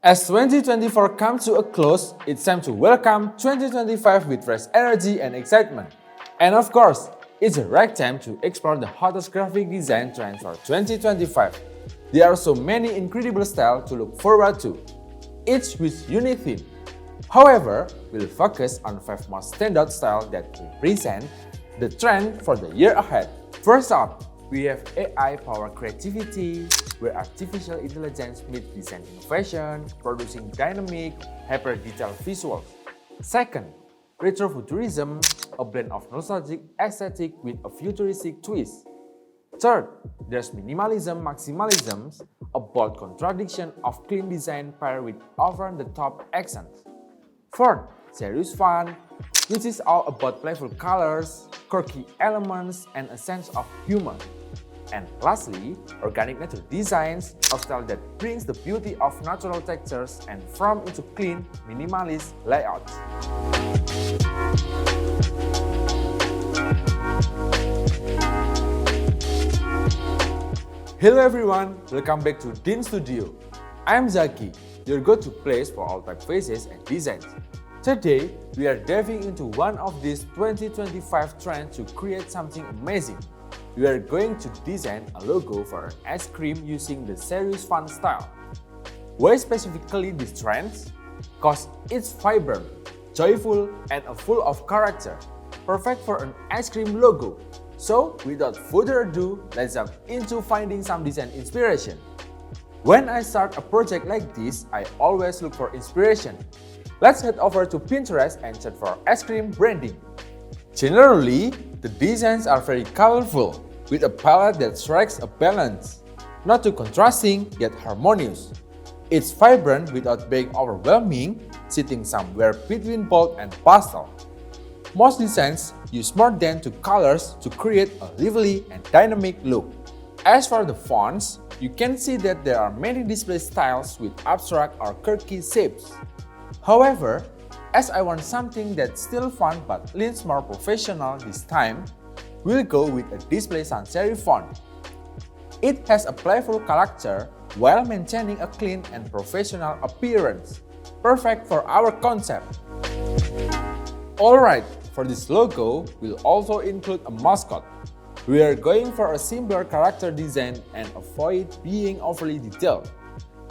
As 2024 comes to a close, it's time to welcome 2025 with fresh energy and excitement. And of course, it's the right time to explore the hottest graphic design trends for 2025. There are so many incredible styles to look forward to, each with unique theme. However, we'll focus on 5 most standout styles that represent the trend for the year ahead. First up, we have AI-powered creativity, where artificial intelligence meets design innovation, producing dynamic, hyper-detailed visuals. Second, retrofuturism, a blend of nostalgic aesthetic with a futuristic twist. Third, there's minimalism maximalism, a bold contradiction of clean design paired with over-the-top accents. Fourth, serious fun, which is all about playful colors, quirky elements, and a sense of humor. And lastly, organic nature designs, a style that brings the beauty of natural textures and form into clean, minimalist layouts. Hello everyone, welcome back to Dean Studio. I'm Zaki, your go-to place for all typefaces and designs. Today, we are diving into one of these 2025 trends to create something amazing. We are going to design a logo for an ice cream using the serious fun style. Why specifically this trend? Cause it's vibrant, joyful, and full of character, perfect for an ice cream logo. So, without further ado, let's jump into finding some design inspiration. When I start a project like this, I always look for inspiration. Let's head over to Pinterest and search for ice cream branding. Generally, the designs are very colorful, with a palette that strikes a balance, not too contrasting yet harmonious. It's vibrant without being overwhelming, sitting somewhere between bold and pastel. Most designs use more than 2 colors to create a lively and dynamic look. As for the fonts, you can see that there are many display styles with abstract or quirky shapes. However, as I want something that's still fun but leans more professional this time, we'll go with a display sans serif font. It has a playful character while maintaining a clean and professional appearance, perfect for our concept. Alright, for this logo, we'll also include a mascot. We are going for a simpler character design and avoid being overly detailed.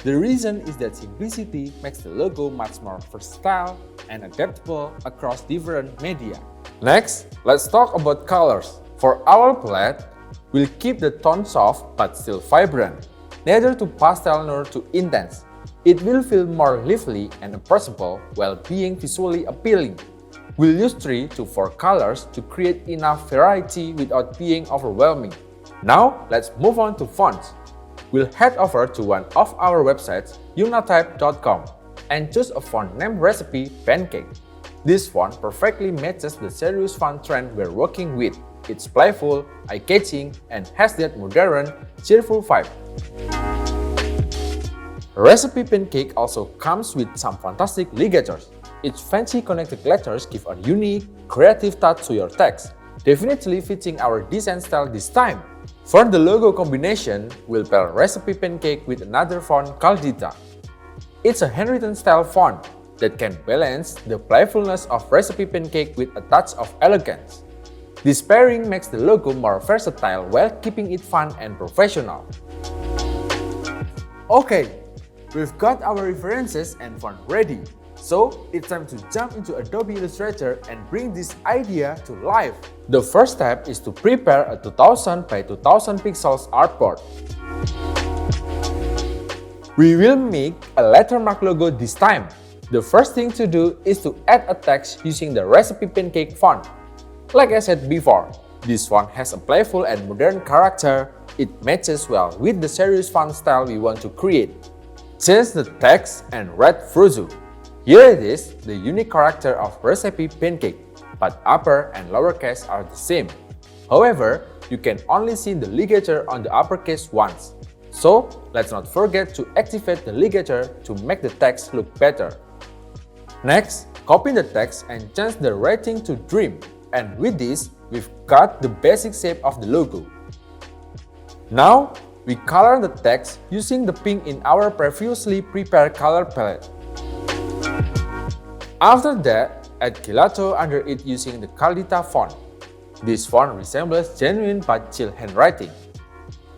The reason is that simplicity makes the logo much more versatile and adaptable across different media. Next, let's talk about colors. For our palette, we'll keep the tone soft but still vibrant, neither too pastel nor too intense. It will feel more lively and approachable while being visually appealing. We'll use 3 to 4 colors to create enough variety without being overwhelming. Now, let's move on to fonts. We'll head over to one of our websites, unitype.com, and choose a font named Recipe Pancake. This font perfectly matches the serious font trend we're working with. It's playful, eye-catching, and has that modern, cheerful vibe. Recipe Pancake also comes with some fantastic ligatures. Its fancy connected letters give a unique, creative touch to your text, definitely fitting our design style this time. For the logo combination, we'll pair Recipe Pancake with another font called Dita. It's a handwritten style font that can balance the playfulness of Recipe Pancake with a touch of elegance. This pairing makes the logo more versatile while keeping it fun and professional. Okay, we've got our references and font ready. So, it's time to jump into Adobe Illustrator and bring this idea to life. The first step is to prepare a 2000 by 2000 pixels artboard. We will make a lettermark logo this time. The first thing to do is to add a text using the Recipe Pancake font. Like I said before, this font has a playful and modern character. It matches well with the serious font style we want to create. Change the text and write Fruzu. Here it is, the unique character of Recipe Pancake, but upper and lowercase are the same. However, you can only see the ligature on the uppercase once. So, let's not forget to activate the ligature to make the text look better. Next, copy the text and change the rating to Dream. And with this, we've got the basic shape of the logo. Now, we color the text using the pink in our previously prepared color palette. After that, add gelato under it using the Caldita font. This font resembles genuine but chill handwriting.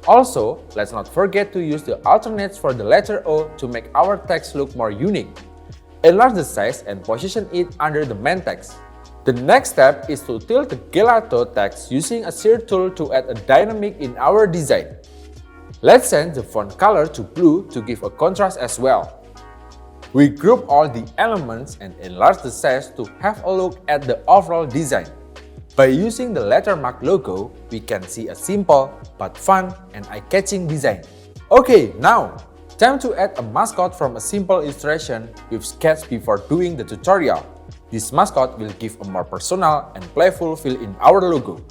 Also, let's not forget to use the alternates for the letter O to make our text look more unique. Enlarge the size and position it under the main text. The next step is to tilt the gelato text using a sear tool to add a dynamic in our design. Let's change the font color to blue to give a contrast as well. We group all the elements and enlarge the size to have a look at the overall design. By using the lettermark logo, we can see a simple but fun and eye-catching design. Okay, now, time to add a mascot from a simple illustration we've sketched before doing the tutorial. This mascot will give a more personal and playful feel in our logo.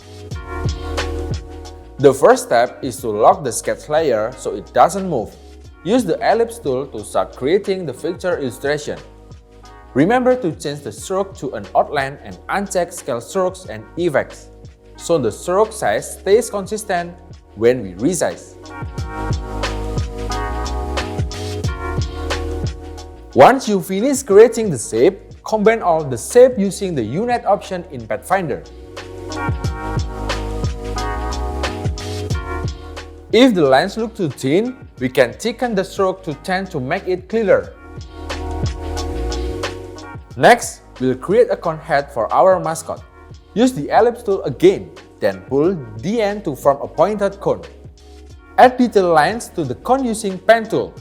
The first step is to lock the sketch layer so it doesn't move. Use the ellipse tool to start creating the picture illustration. Remember to change the stroke to an outline and uncheck scale strokes and effects, so the stroke size stays consistent when we resize. Once you finish creating the shape, combine all the shape using the Unite option in Pathfinder. If the lines look too thin, we can thicken the stroke to 10 to make it clearer. Next, we'll create a cone head for our mascot. Use the ellipse tool again, then pull the end to form a pointed cone. Add detail lines to the cone using pen tool.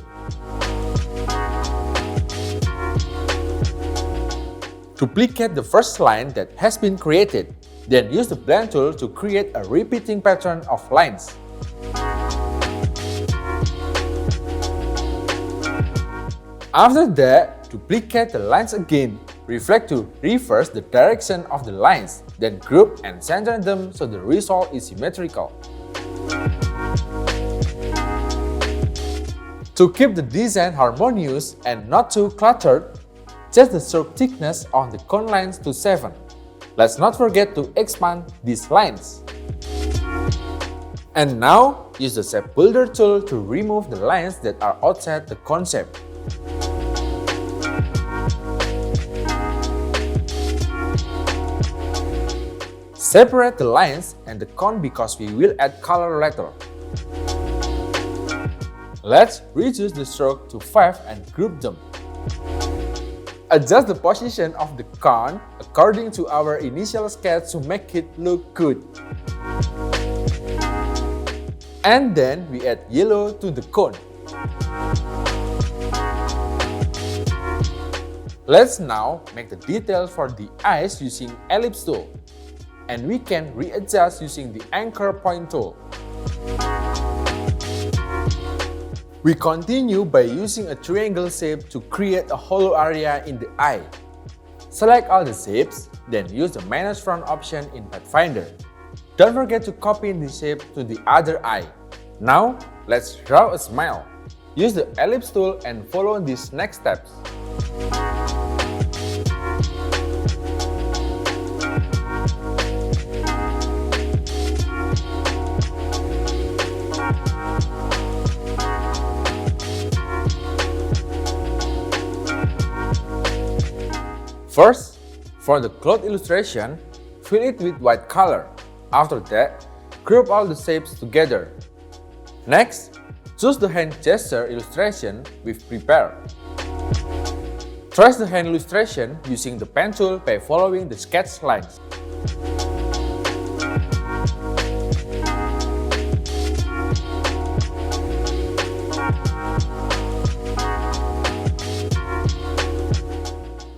Duplicate the first line that has been created, then use the blend tool to create a repeating pattern of lines. After that, duplicate the lines again. Reflect to reverse the direction of the lines, then group and center them so the result is symmetrical. To keep the design harmonious and not too cluttered, set the stroke thickness on the cone lines to 7. Let's not forget to expand these lines. And now, use the Shape Builder tool to remove the lines that are outside the cone shape. Separate the lines and the cone because we will add color later. Let's reduce the stroke to 5 and group them. Adjust the position of the cone according to our initial sketch to make it look good. And then we add yellow to the cone. Let's now make the details for the eyes using ellipse tool. And we can readjust using the anchor point tool. We continue by using a triangle shape to create a hollow area in the eye. Select all the shapes, then use the Manage Front option in Pathfinder. Don't forget to copy the shape to the other eye. Now, let's draw a smile. Use the ellipse tool and follow these next steps. First, for the cloth illustration, fill it with white color. After that, group all the shapes together. Next, choose the hand gesture illustration we've prepared. Trace the hand illustration using the pen tool by following the sketch lines.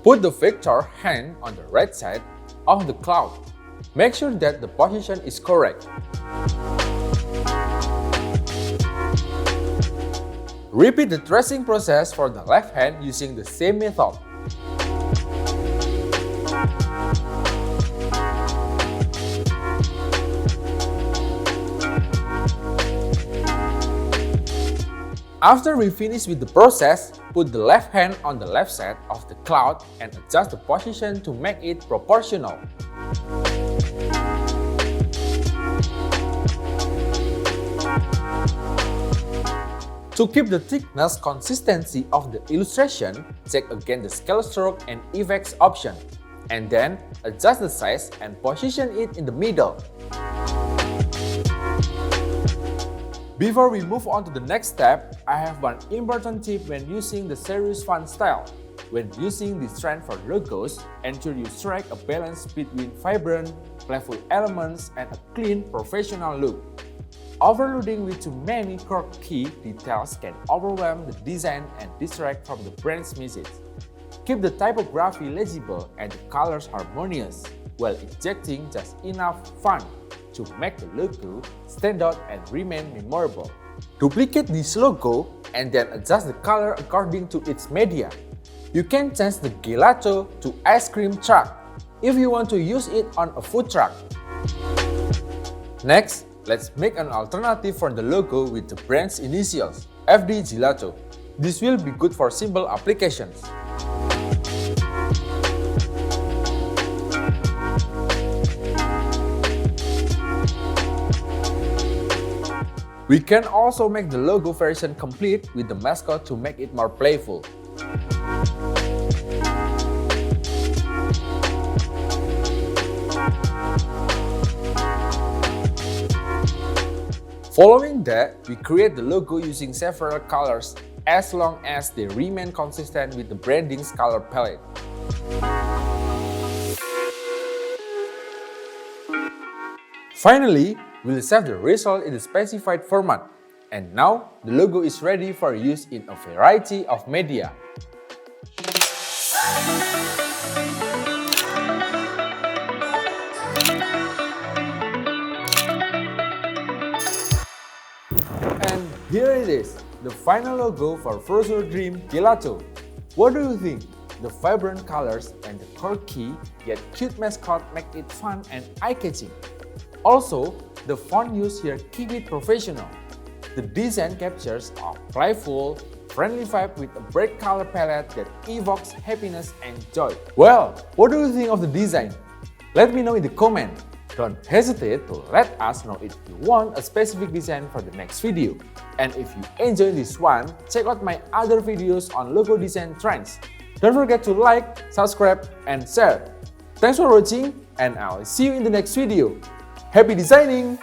Put the vector hand on the right side of the cloud. Make sure that the position is correct. Repeat the tracing process for the left hand using the same method. After we finish with the process, put the left hand on the left side of the cloud and adjust the position to make it proportional. To keep the thickness consistency of the illustration, check again the scale stroke and effects option, and then adjust the size and position it in the middle. Before we move on to the next step, I have one important tip when using the serious font style. When using this trend for logos, ensure you strike a balance between vibrant, playful elements and a clean, professional look. Overloading with too many quirky details can overwhelm the design and distract from the brand's message. Keep the typography legible and the colors harmonious, while injecting just enough fun to make the logo stand out and remain memorable. Duplicate this logo and then adjust the color according to its media. You can change the gelato to ice cream truck if you want to use it on a food truck. Next, let's make an alternative for the logo with the brand's initials, FD Gelato. This will be good for simple applications. We can also make the logo version complete with the mascot to make it more playful. Following that, we create the logo using several colors as long as they remain consistent with the branding's color palette. Finally, we'll save the result in the specified format. And now, the logo is ready for use in a variety of media. And here it is, the final logo for Frozen Dream Gelato. What do you think? The vibrant colors and the quirky yet cute mascot make it fun and eye-catching. Also, the font used here keep it professional. The design captures a playful, friendly vibe with a bright color palette that evokes happiness and joy. Well, what do you think of the design? Let me know in the comment. Don't hesitate to let us know if you want a specific design for the next video. And if you enjoyed this one, check out my other videos on logo design trends. Don't forget to like, subscribe, and share. Thanks for watching, and I'll see you in the next video. Happy designing!